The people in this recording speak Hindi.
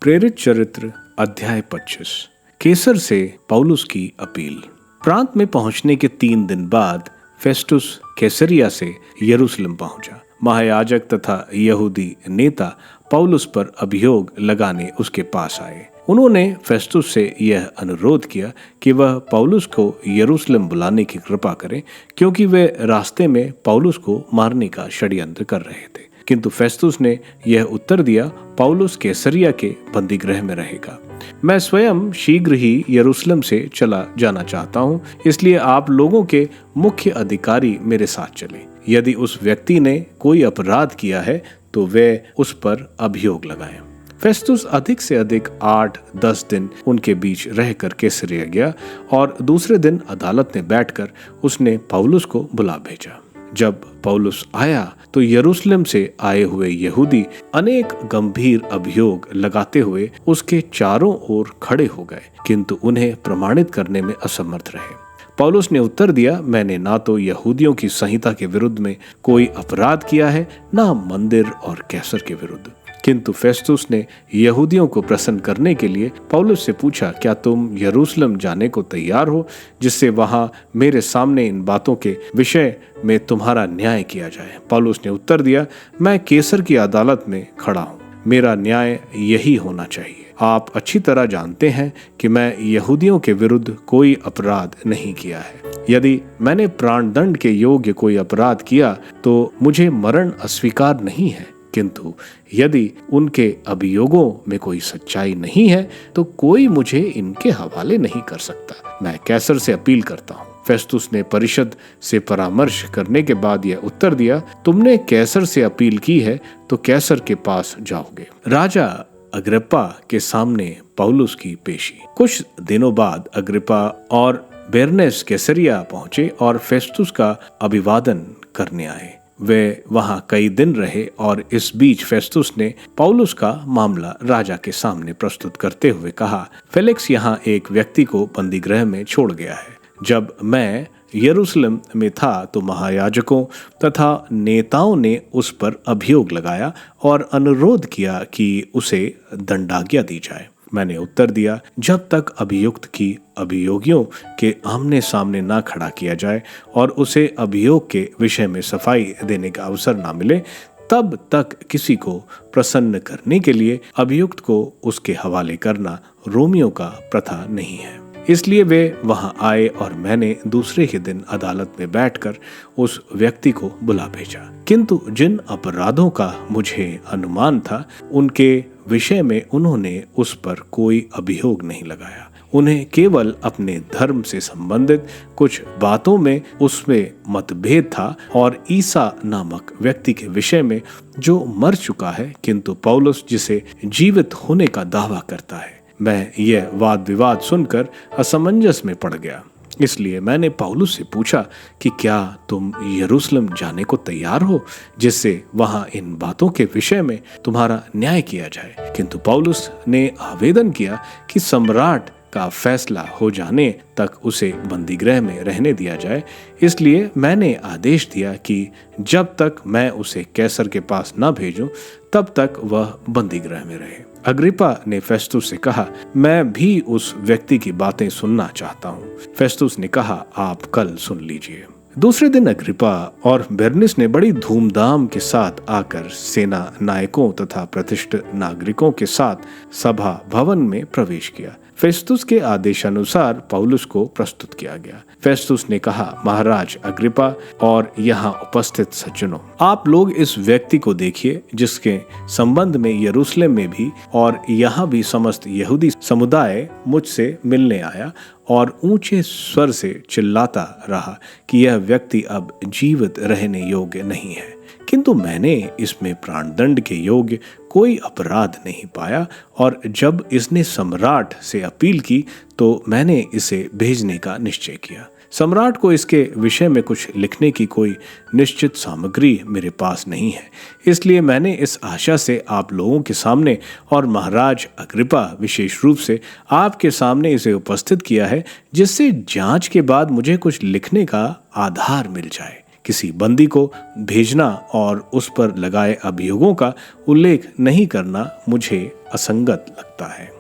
प्रेरित चरित्र अध्याय 25। कैसर से पौलुस की अपील। प्रांत में पहुंचने के 3 दिन बाद फेस्तुस कैसरिया से यरूशलेम पहुंचा। महायाजक तथा यहूदी नेता पौलुस पर अभियोग लगाने उसके पास आए। उन्होंने फेस्तुस से यह अनुरोध किया कि वह पौलुस को यरूशलेम बुलाने की कृपा करें, क्योंकि वे रास्ते में पौलुस को मारने का षड्यंत्र कर रहे थे। किंतु फेस्तुस ने यह उत्तर दिया, पौलुस कैसरिया के बंदीगृह में रहेगा। मैं स्वयं शीघ्र ही यरूशलेम से चला जाना चाहता हूँ, इसलिए आप लोगों के मुख्य अधिकारी मेरे साथ चले। यदि उस व्यक्ति ने कोई अपराध किया है तो वे उस पर अभियोग लगाएं। फेस्तुस अधिक से अधिक 8-10 दिन उनके बीच रहकर कैसरिया गया और दूसरे दिन अदालत में बैठकर उसने पौलुस को बुला भेजा। जब पौलुस आया तो यरूशलेम से आए हुए यहूदी अनेक गंभीर अभियोग लगाते हुए उसके चारों ओर खड़े हो गए, किंतु उन्हें प्रमाणित करने में असमर्थ रहे। पौलुस ने उत्तर दिया, मैंने ना तो यहूदियों की संहिता के विरुद्ध में कोई अपराध किया है, ना मंदिर और कैसर के विरुद्ध। किंतु फेस्तुस ने यहूदियों को प्रसन्न करने के लिए पौलुस से पूछा, क्या तुम यरूशलेम जाने को तैयार हो, जिससे वहां मेरे सामने इन बातों के विषय में तुम्हारा न्याय किया जाए? पौलुस ने उत्तर दिया, मैं कैसर की अदालत में खड़ा हूँ, मेरा न्याय यही होना चाहिए। आप अच्छी तरह जानते हैं कि मैं यहूदियों के विरुद्ध कोई अपराध नहीं किया है। यदि मैंने प्राणदंड के योग्य कोई अपराध किया तो मुझे मरण अस्वीकार नहीं है, किंतु यदि उनके अभियोगों में कोई सच्चाई नहीं है तो कोई मुझे इनके हवाले नहीं कर सकता। मैं कैसर से अपील करता हूँ। फेस्तुस ने परिषद से परामर्श करने के बाद यह उत्तर दिया, तुमने कैसर से अपील की है तो कैसर के पास जाओगे। राजा अग्रिप्पा के सामने पौलुस की पेशी। कुछ दिनों बाद अग्रिप्पा और बेरनीस कैसरिया पहुंचे और फेस्तुस का अभिवादन करने आए। वे वहां कई दिन रहे और इस बीच फेस्तुस ने पौलुस का मामला राजा के सामने प्रस्तुत करते हुए कहा, फेलिक्स यहाँ एक व्यक्ति को बंदीगृह में छोड़ गया है। जब मैं यरूशलेम में था तो महायाजकों तथा नेताओं ने उस पर अभियोग लगाया और अनुरोध किया कि उसे दंडाज्ञा दी जाए। मैंने उत्तर दिया, जब तक अभियुक्त की अभियोगियों के आमने सामने ना खड़ा किया जाए और उसे अभियोग के विषय में सफाई देने का अवसर ना मिले, तब तक किसी को प्रसन्न करने के लिए अभियुक्त को उसके हवाले करना रोमियों का प्रथा नहीं है। इसलिए वे वहां आए और मैंने दूसरे ही दिन अदालत में बैठकर उस व्यक्ति को बुला भेजा। किंतु जिन अपराधों का मुझे अनुमान था उनके विषय में उन्होंने उस पर कोई अभियोग नहीं लगाया। उन्हें केवल अपने धर्म से संबंधित कुछ बातों में उसमें मतभेद था और ईसा नामक व्यक्ति के विषय में जो मर चुका है, किंतु पौलुस जिसे जीवित होने का दावा करता है। मैं यह वाद विवाद सुनकर असमंजस में पड़ गया। इसलिए मैंने पौलुस से पूछा कि क्या तुम यरूशलेम जाने को तैयार हो, जिससे वहां इन बातों के विषय में तुम्हारा न्याय किया जाए? किंतु पौलुस ने आवेदन किया कि सम्राट का फैसला हो जाने तक उसे बंदीगृह में रहने दिया जाए। इसलिए मैंने आदेश दिया कि जब तक मैं उसे कैसर के पास न भेजूं तब तक वह बंदीगृह में रहे। अग्रिप्पा ने फेस्तुस से कहा, मैं भी उस व्यक्ति की बातें सुनना चाहता हूँ। फेस्तुस ने कहा, आप कल सुन लीजिए। दूसरे दिन अग्रिप्पा और बेरनीस ने बड़ी धूमधाम के साथ आकर सेना नायकों तथा प्रतिष्ठित नागरिकों के साथ सभा भवन में प्रवेश किया। फेस्तुस के आदेशानुसार पौलुस को प्रस्तुत किया गया। फेस्तुस ने कहा, महाराज अग्रिप्पा और यहाँ उपस्थित सज्जनों, आप लोग इस व्यक्ति को देखिए जिसके संबंध में यरूशलेम में भी और यहाँ भी समस्त यहूदी समुदाय मुझसे मिलने आया और ऊंचे स्वर से चिल्लाता रहा कि यह व्यक्ति अब जीवित रहने योग्य नहीं है। किंतु मैंने इसमें प्राणदंड के योग्य कोई अपराध नहीं पाया और जब इसने सम्राट से अपील की तो मैंने इसे भेजने का निश्चय किया। सम्राट को इसके विषय में कुछ लिखने की कोई निश्चित सामग्री मेरे पास नहीं है, इसलिए मैंने इस आशा से आप लोगों के सामने और महाराज अग्रिप्पा विशेष रूप से आपके सामने इसे उपस्थित किया है, जिससे जांच के बाद मुझे कुछ लिखने का आधार मिल जाए। किसी बंदी को भेजना और उस पर लगाए अभियोगों का उल्लेख नहीं करना मुझे असंगत लगता है।